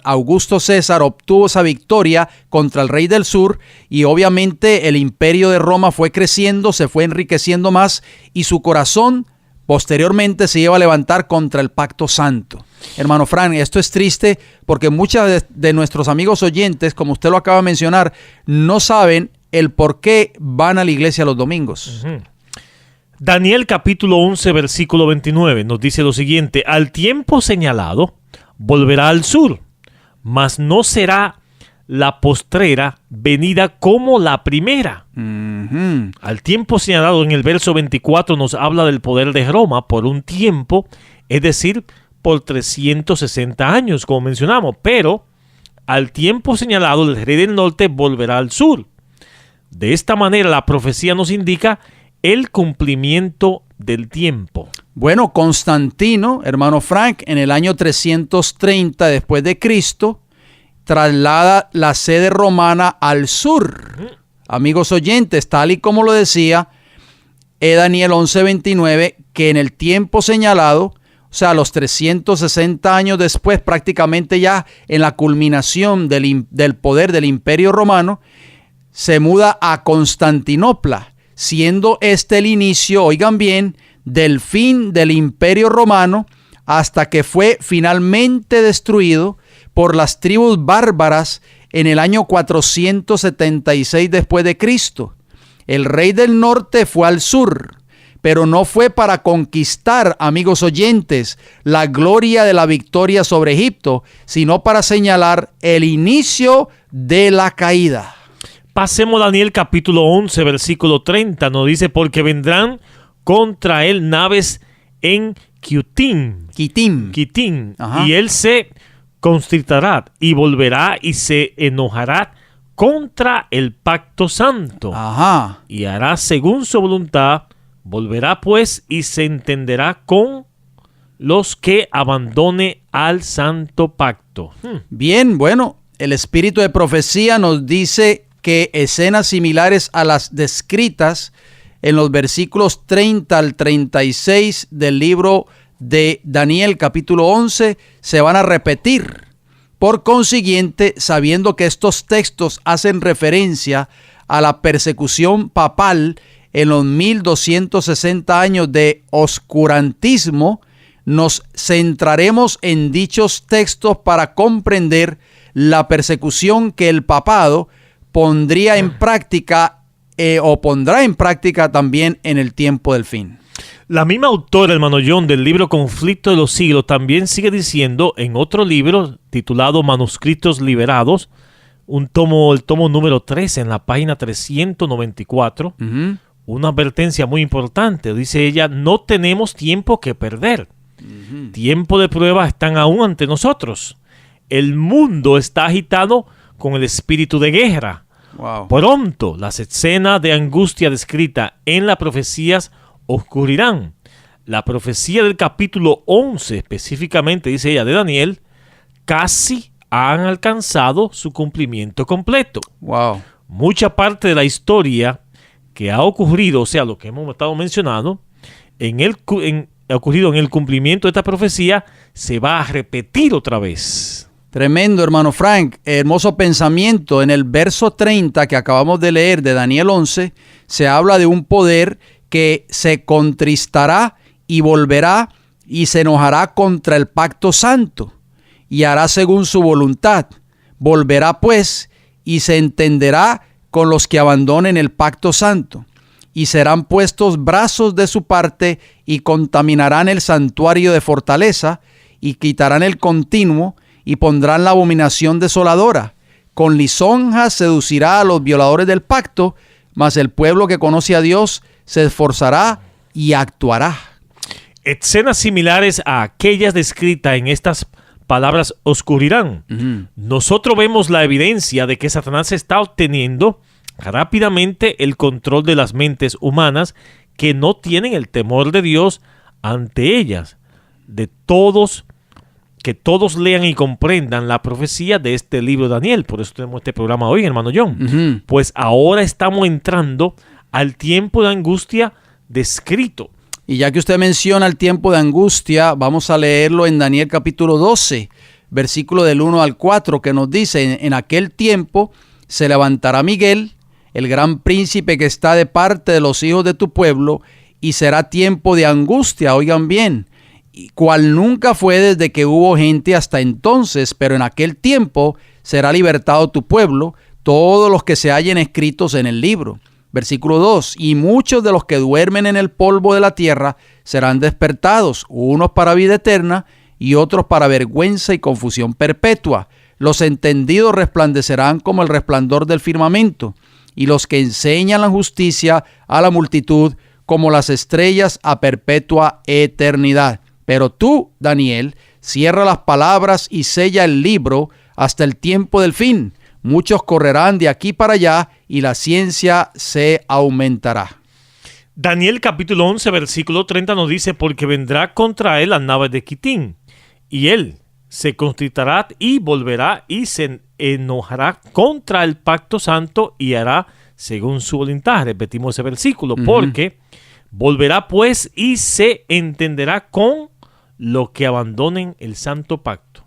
Augusto César, obtuvo esa victoria contra el rey del sur, y obviamente el imperio de Roma fue creciendo, se fue enriqueciendo más, y su corazón posteriormente se iba a levantar contra el pacto santo. Hermano Fran, esto es triste porque muchos de nuestros amigos oyentes, como usted lo acaba de mencionar, no saben el por qué van a la iglesia los domingos. Daniel capítulo 11 versículo 29 nos dice lo siguiente: al tiempo señalado volverá al sur, mas no será la postrera venida como la primera. Al tiempo señalado en el verso 24 nos habla del poder de Roma por un tiempo, es decir, por 360 años, como mencionamos, pero al tiempo señalado el rey del norte volverá al sur. De esta manera la profecía nos indica el cumplimiento del tiempo. Bueno, Constantino, hermano Frank, en el año 330 después de Cristo, traslada la sede romana al sur. Amigos oyentes, tal y como lo decía Daniel 11:29, que en el tiempo señalado, o sea, los 360 años después, prácticamente ya en la culminación del poder del imperio romano, se muda a Constantinopla, siendo este el inicio, oigan bien, del fin del imperio romano, hasta que fue finalmente destruido por las tribus bárbaras en el año 476 después de Cristo. El rey del norte fue al sur, pero no fue para conquistar, amigos oyentes, la gloria de la victoria sobre Egipto, sino para señalar el inicio de la caída. Pasemos a Daniel capítulo 11, versículo 30. Nos dice, porque vendrán contra él naves en Quitim. Y él se constritará y volverá y se enojará contra el pacto santo. Y hará según su voluntad. Volverá pues y se entenderá con los que abandone al santo pacto. Bien, bueno, el espíritu de profecía nos dice que escenas similares a las descritas en los versículos 30 al 36 del libro de Daniel capítulo 11 se van a repetir. Por consiguiente, sabiendo que estos textos hacen referencia a la persecución papal en los 1260 años de oscurantismo, nos centraremos en dichos textos para comprender la persecución que el papado pondría en práctica o pondrá en práctica también en el tiempo del fin. La misma autora, hermano John, del libro Conflicto de los Siglos, también sigue diciendo en otro libro titulado Manuscritos Liberados, el tomo número 13, en la página 394, una advertencia muy importante. Dice ella: no tenemos tiempo que perder. Tiempo de prueba están aún ante nosotros. El mundo está agitado con el espíritu de guerra. Wow. Pronto las escenas de angustia descritas en las profecías ocurrirán. La profecía del capítulo 11, específicamente, dice ella, de Daniel, casi han alcanzado su cumplimiento completo. Wow. Mucha parte de la historia que ha ocurrido, o sea, lo que hemos estado mencionando, ha ocurrido en el cumplimiento de esta profecía, se va a repetir otra vez. Tremendo, hermano Frank. Hermoso pensamiento. En el verso 30 que acabamos de leer de Daniel 11, se habla de un poder que se contristará y volverá y se enojará contra el pacto santo y hará según su voluntad. Volverá pues y se entenderá con los que abandonen el pacto santo, y serán puestos brazos de su parte y contaminarán el santuario de fortaleza y quitarán el continuo y pondrán la abominación desoladora. Con lisonjas seducirá a los violadores del pacto, mas el pueblo que conoce a Dios se esforzará y actuará. Escenas similares a aquellas descritas en estas palabras ocurrirán. Nosotros vemos la evidencia de que Satanás está obteniendo rápidamente el control de las mentes humanas que no tienen el temor de Dios ante ellas. Que todos lean y comprendan la profecía de este libro de Daniel. Por eso tenemos este programa hoy, hermano John. Pues ahora estamos entrando al tiempo de angustia descrito. Y ya que usted menciona el tiempo de angustia, vamos a leerlo en Daniel capítulo 12, versículo del 1 al 4, que nos dice: en aquel tiempo se levantará Miguel, el gran príncipe que está de parte de los hijos de tu pueblo, y será tiempo de angustia, oigan bien, cual nunca fue desde que hubo gente hasta entonces, pero en aquel tiempo será libertado tu pueblo, todos los que se hallen escritos en el libro. Versículo 2, y muchos de los que duermen en el polvo de la tierra serán despertados, unos para vida eterna y otros para vergüenza y confusión perpetua. Los entendidos resplandecerán como el resplandor del firmamento, y los que enseñan la justicia a la multitud como las estrellas a perpetua eternidad. Pero tú, Daniel, cierra las palabras y sella el libro hasta el tiempo del fin. Muchos correrán de aquí para allá y la ciencia se aumentará. Daniel capítulo 11, versículo 30 nos dice: porque vendrá contra él las naves de Quitín, y él se constrirá y volverá y se enojará contra el pacto santo y hará según su voluntad. Repetimos ese versículo, porque volverá pues y se entenderá con lo que abandonen el santo pacto.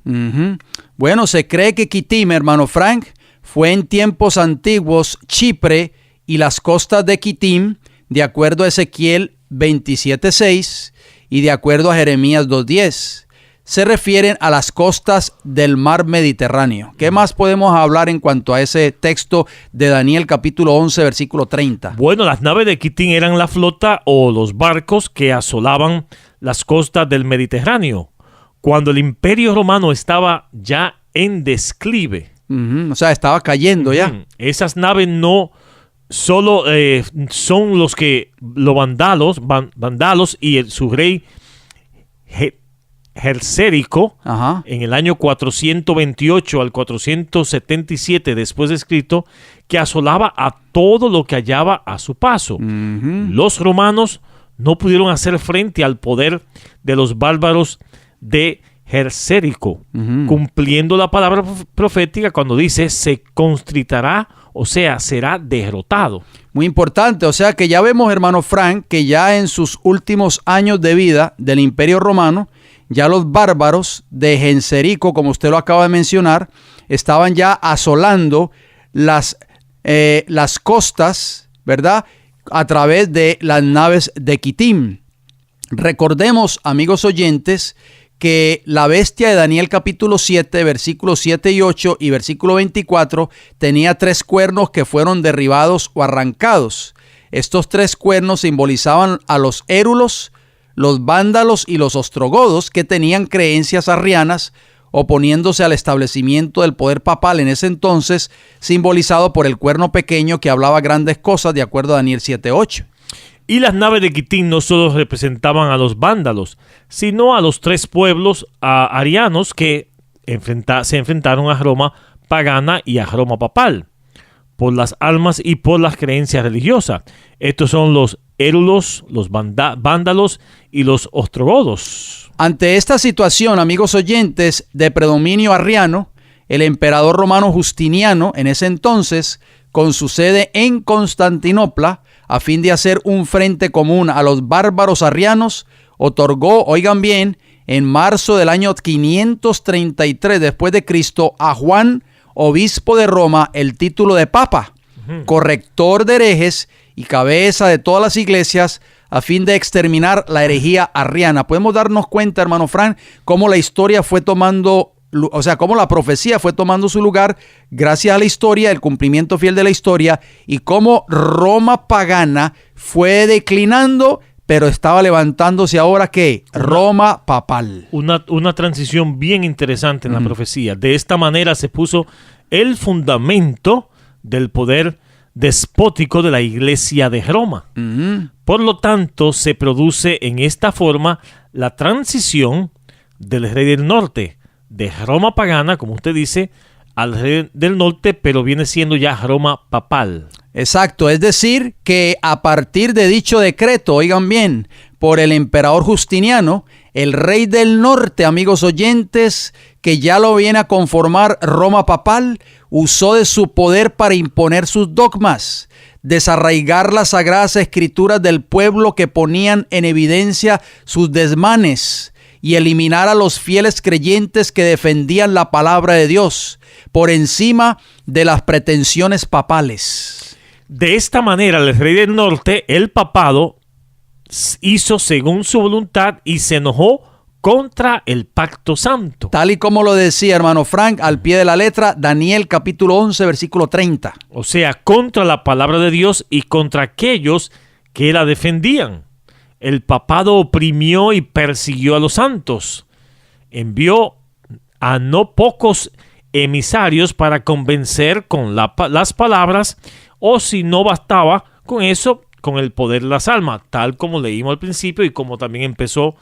Bueno, se cree que Quitim, hermano Frank, fue en tiempos antiguos Chipre y las costas de Quitim, de acuerdo a Ezequiel 27:6 y de acuerdo a Jeremías 2:10. Se refieren a las costas del mar Mediterráneo. ¿Qué más podemos hablar en cuanto a ese texto de Daniel capítulo 11, versículo 30? Bueno, las naves de Quitín eran la flota o los barcos que asolaban las costas del Mediterráneo, cuando el Imperio Romano estaba ya en declive. O sea, estaba cayendo ya. Esas naves no solo son los vandalos y su rey Gersérico, en el año 428 al 477 después de escrito, que asolaba a todo lo que hallaba a su paso. Los romanos no pudieron hacer frente al poder de los bárbaros de Gersérico, cumpliendo la palabra profética cuando dice se constritará, o sea, será derrotado. Muy importante, o sea que ya vemos, hermano Frank, que ya en sus últimos años de vida del Imperio Romano, ya los bárbaros de Genserico, como usted lo acaba de mencionar, estaban ya asolando las costas, ¿verdad?, a través de las naves de Quitim. Recordemos, amigos oyentes, que la bestia de Daniel capítulo 7, versículos 7 y 8 y versículo 24 tenía 3 cuernos que fueron derribados o arrancados. Estos 3 cuernos simbolizaban a los érulos, los vándalos y los ostrogodos, que tenían creencias arrianas, oponiéndose al establecimiento del poder papal en ese entonces, simbolizado por el cuerno pequeño que hablaba grandes cosas, de acuerdo a Daniel 7:8. Y las naves de Quitim no solo representaban a los vándalos, sino a los 3 pueblos arianos que se enfrentaron a Roma pagana y a Roma papal, por las almas y por las creencias religiosas. Estos son los érulos, los vándalos y los ostrogodos. Ante esta situación, amigos oyentes, de predominio arriano, el emperador romano Justiniano, en ese entonces, con su sede en Constantinopla, a fin de hacer un frente común a los bárbaros arrianos, otorgó, oigan bien, en marzo del año 533 después de Cristo, a Juan, obispo de Roma, el título de papa, corrector de herejes y cabeza de todas las iglesias, a fin de exterminar la herejía arriana. Podemos darnos cuenta, hermano Frank, cómo la historia fue tomando, o sea, cómo la profecía fue tomando su lugar gracias a la historia, el cumplimiento fiel de la historia, y cómo Roma pagana fue declinando, pero estaba levantándose ahora, ¿qué? Roma papal. Una transición bien interesante en la profecía. De esta manera se puso el fundamento del poder despótico de la Iglesia de Roma. Por lo tanto, se produce en esta forma la transición del rey del norte, de Roma pagana, como usted dice, al rey del norte, pero viene siendo ya Roma papal. Exacto, es decir, que a partir de dicho decreto, oigan bien, por el emperador Justiniano, el rey del norte, amigos oyentes, que ya lo viene a conformar Roma papal, usó de su poder para imponer sus dogmas, desarraigar las sagradas escrituras del pueblo que ponían en evidencia sus desmanes, y eliminar a los fieles creyentes que defendían la palabra de Dios por encima de las pretensiones papales. De esta manera, el rey del norte, el papado, hizo según su voluntad y se enojó contra el pacto santo. Tal y como lo decía, hermano Frank, al pie de la letra, Daniel capítulo 11, versículo 30. O sea, contra la palabra de Dios y contra aquellos que la defendían. El papado oprimió y persiguió a los santos. Envió a no pocos emisarios para convencer con las palabras, o si no bastaba con eso, con el poder de las almas, tal como leímos al principio y como también empezó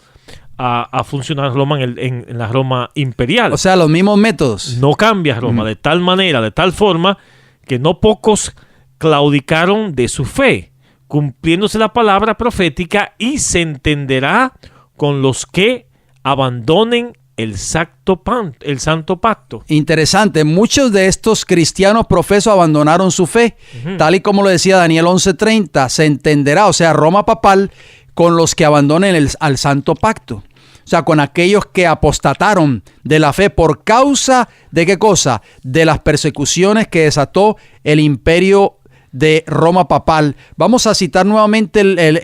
a funcionar Roma en la Roma imperial. O sea, los mismos métodos. No cambia Roma de tal manera, de tal forma, que no pocos claudicaron de su fe, cumpliéndose la palabra profética, y se entenderá con los que abandonen el santo pacto. Interesante, muchos de estos cristianos profesos abandonaron su fe, tal y como lo decía Daniel 11:30, se entenderá, o sea, Roma papal, con los que abandonen al santo pacto. O sea, con aquellos que apostataron de la fe por causa de ¿qué cosa? De las persecuciones que desató el imperio de Roma papal. Vamos a citar nuevamente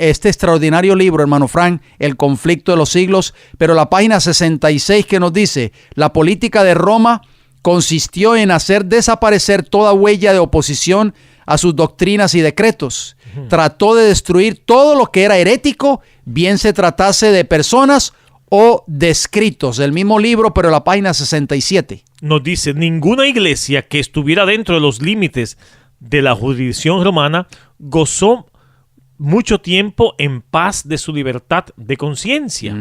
este extraordinario libro, hermano Frank, El conflicto de los siglos, pero la página 66, que nos dice: la política de Roma consistió en hacer desaparecer toda huella de oposición a sus doctrinas y decretos. Trató de destruir todo lo que era herético, bien se tratase de personas o de escritos. El mismo libro, pero la página 67. Nos dice: ninguna iglesia que estuviera dentro de los límites de la jurisdicción romana gozó mucho tiempo en paz de su libertad de conciencia.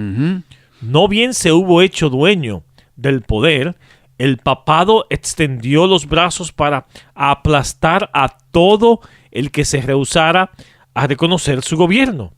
No bien se hubo hecho dueño del poder, el papado extendió los brazos para aplastar a todo el que se rehusara a reconocer su gobierno.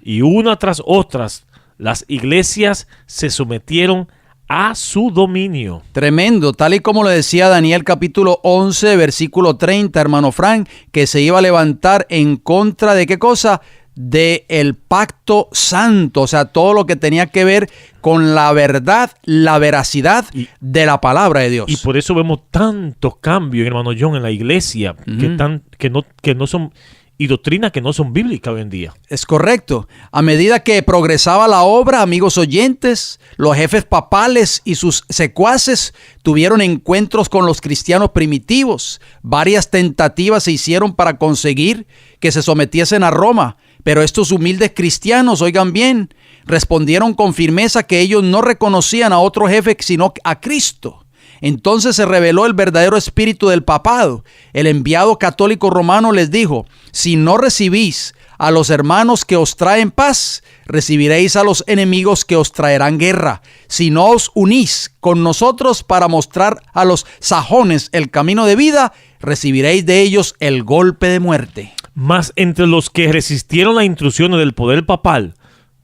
Y una tras otras, las iglesias se sometieron a su dominio. Tremendo, tal y como lo decía Daniel capítulo 11, versículo 30, hermano Frank, que se iba a levantar en contra de ¿qué cosa? De el pacto santo, o sea, todo lo que tenía que ver con la verdad, la veracidad de la palabra de Dios. Y por eso vemos tantos cambios, hermano John, en la iglesia, que no son, y doctrinas que no son bíblicas hoy en día. Es correcto. A medida que progresaba la obra, amigos oyentes, los jefes papales y sus secuaces tuvieron encuentros con los cristianos primitivos. Varias tentativas se hicieron para conseguir que se sometiesen a Roma. Pero estos humildes cristianos, oigan bien, respondieron con firmeza que ellos no reconocían a otro jefe sino a Cristo. Entonces se reveló el verdadero espíritu del papado. El enviado católico romano les dijo: si no recibís a los hermanos que os traen paz, recibiréis a los enemigos que os traerán guerra. Si no os unís con nosotros para mostrar a los sajones el camino de vida, recibiréis de ellos el golpe de muerte. Mas entre los que resistieron las intrusiones del poder papal,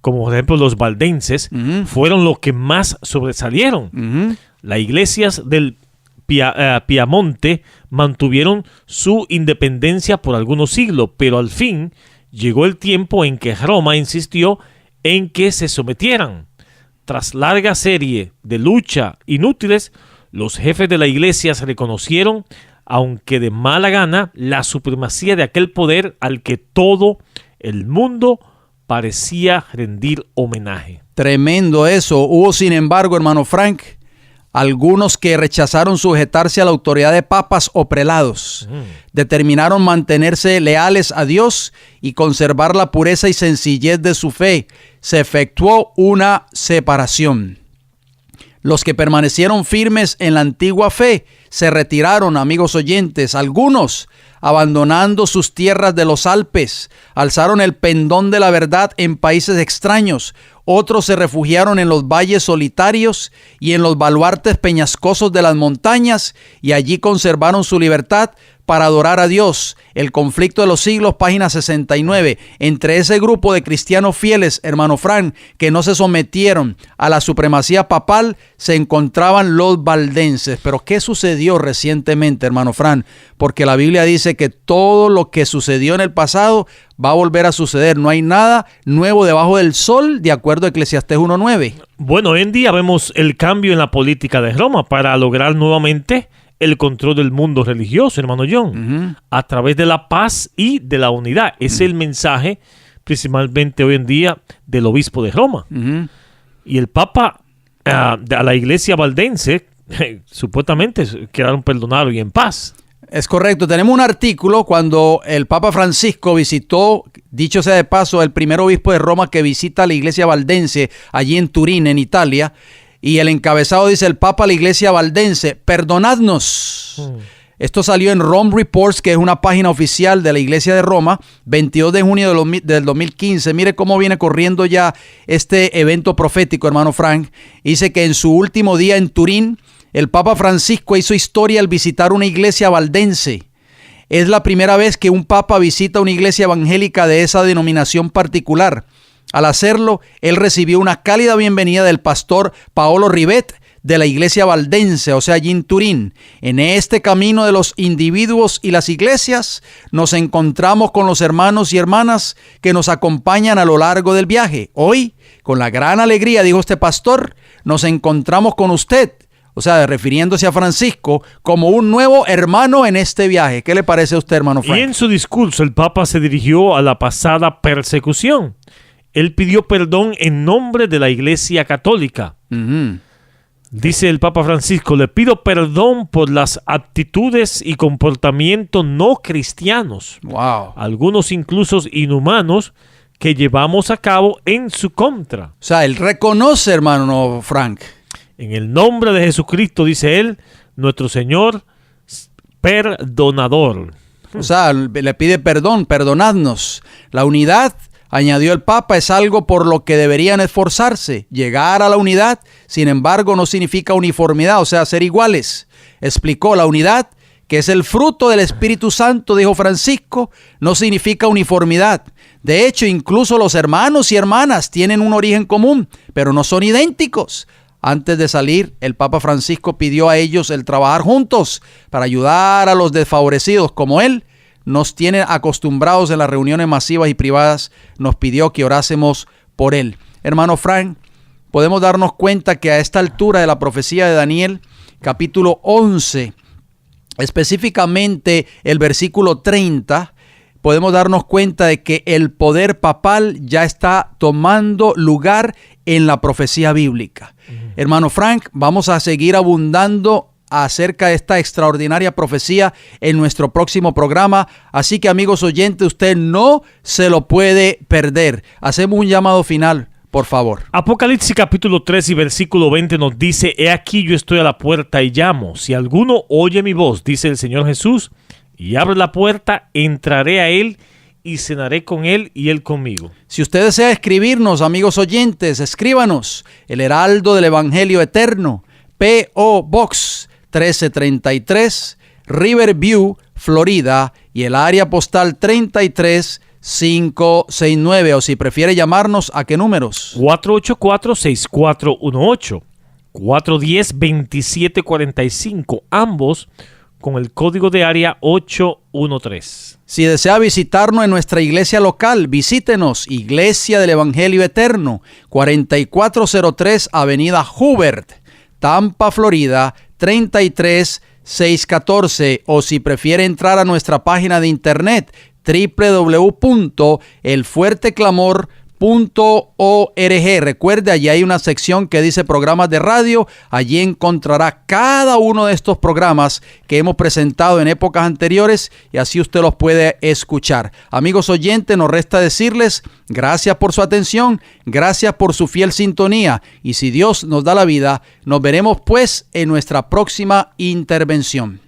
como por ejemplo los valdenses, fueron los que más sobresalieron. Las iglesias del Piamonte mantuvieron su independencia por algunos siglos, pero al fin llegó el tiempo en que Roma insistió en que se sometieran. Tras larga serie de luchas inútiles, los jefes de la iglesia se reconocieron, aunque de mala gana, la supremacía de aquel poder al que todo el mundo parecía rendir homenaje. Tremendo eso. Hubo, sin embargo, hermano Frank, algunos que rechazaron sujetarse a la autoridad de papas o prelados. Determinaron mantenerse leales a Dios y conservar la pureza y sencillez de su fe. Se efectuó una separación. Los que permanecieron firmes en la antigua fe se retiraron, amigos oyentes. Algunos, abandonando sus tierras de los Alpes, alzaron el pendón de la verdad en países extraños. Otros se refugiaron en los valles solitarios y en los baluartes peñascosos de las montañas, y allí conservaron su libertad para adorar a Dios. El conflicto de los siglos, página 69. Entre ese grupo de cristianos fieles, hermano Frank, que no se sometieron a la supremacía papal, se encontraban los valdenses. Pero ¿qué sucedió recientemente, hermano Frank? Porque la Biblia dice que todo lo que sucedió en el pasado va a volver a suceder. No hay nada nuevo debajo del sol, de acuerdo a Eclesiastés 1:9. Bueno, hoy en día vemos el cambio en la política de Roma para lograr nuevamente el control del mundo religioso, hermano John, a través de la paz y de la unidad. Ese es el mensaje, principalmente hoy en día, del obispo de Roma. Y el Papa, a la iglesia valdense, supuestamente quedaron perdonados y en paz. Es correcto. Tenemos un artículo cuando el Papa Francisco visitó, dicho sea de paso, el primer obispo de Roma que visita la iglesia valdense allí en Turín, en Italia. Y el encabezado dice: el Papa a la iglesia valdense, perdonadnos. Esto salió en Rome Reports, que es una página oficial de la iglesia de Roma, 22 de junio del 2015. Mire cómo viene corriendo ya este evento profético, hermano Frank. Dice que en su último día en Turín, el Papa Francisco hizo historia al visitar una iglesia valdense. Es la primera vez que un papa visita una iglesia evangélica de esa denominación particular. Al hacerlo, él recibió una cálida bienvenida del pastor Paolo Rivet de la iglesia valdense, o sea, allí en Turín. En este camino de los individuos y las iglesias, nos encontramos con los hermanos y hermanas que nos acompañan a lo largo del viaje. Hoy, con la gran alegría, dijo este pastor, nos encontramos con usted, o sea, refiriéndose a Francisco, como un nuevo hermano en este viaje. ¿Qué le parece a usted, hermano Frank? Y en su discurso, el Papa se dirigió a la pasada persecución. Él pidió perdón en nombre de la Iglesia Católica. Dice el Papa Francisco: le pido perdón por las actitudes y comportamientos no cristianos, algunos incluso inhumanos, que llevamos a cabo en su contra. O sea, él reconoce, hermano Frank. En el nombre de Jesucristo, dice él, nuestro Señor perdonador. O sea, le pide perdón, perdonadnos. La unidad, añadió el Papa, es algo por lo que deberían esforzarse. Llegar a la unidad, sin embargo, no significa uniformidad, o sea, ser iguales. Explicó: la unidad, que es el fruto del Espíritu Santo, dijo Francisco, no significa uniformidad. De hecho, incluso los hermanos y hermanas tienen un origen común, pero no son idénticos. Antes de salir, el Papa Francisco pidió a ellos el trabajar juntos para ayudar a los desfavorecidos, como él nos tiene acostumbrados en las reuniones masivas y privadas. Nos pidió que orásemos por él. Hermano Frank, podemos darnos cuenta que a esta altura de la profecía de Daniel, capítulo 11, específicamente el versículo 30, podemos darnos cuenta de que el poder papal ya está tomando lugar en la profecía bíblica. Hermano Frank, vamos a seguir abundando acerca de esta extraordinaria profecía en nuestro próximo programa. Así que, amigos oyentes, usted no se lo puede perder. Hacemos un llamado final, por favor. Apocalipsis capítulo 3 y versículo 20 nos dice: He aquí yo estoy a la puerta y llamo. Si alguno oye mi voz, dice el Señor Jesús, y abre la puerta, entraré a él y cenaré con él y él conmigo. Si usted desea escribirnos, amigos oyentes, escríbanos. El Heraldo del Evangelio Eterno, P.O. Box 1333, Riverview, Florida, y el área postal 33569. O si prefiere llamarnos, ¿a qué números? 484-6418, 410-2745, ambos con el código de área 813. Si desea visitarnos en nuestra iglesia local, visítenos, Iglesia del Evangelio Eterno, 4403 Avenida Hubert, Tampa, Florida, 33614. O si prefiere entrar a nuestra página de internet, www.elfuerteclamor.org. Recuerde, allí hay una sección que dice programas de radio. Allí encontrará cada uno de estos programas que hemos presentado en épocas anteriores y así usted los puede escuchar. Amigos oyentes, nos resta decirles gracias por su atención, gracias por su fiel sintonía, y si Dios nos da la vida, nos veremos pues en nuestra próxima intervención.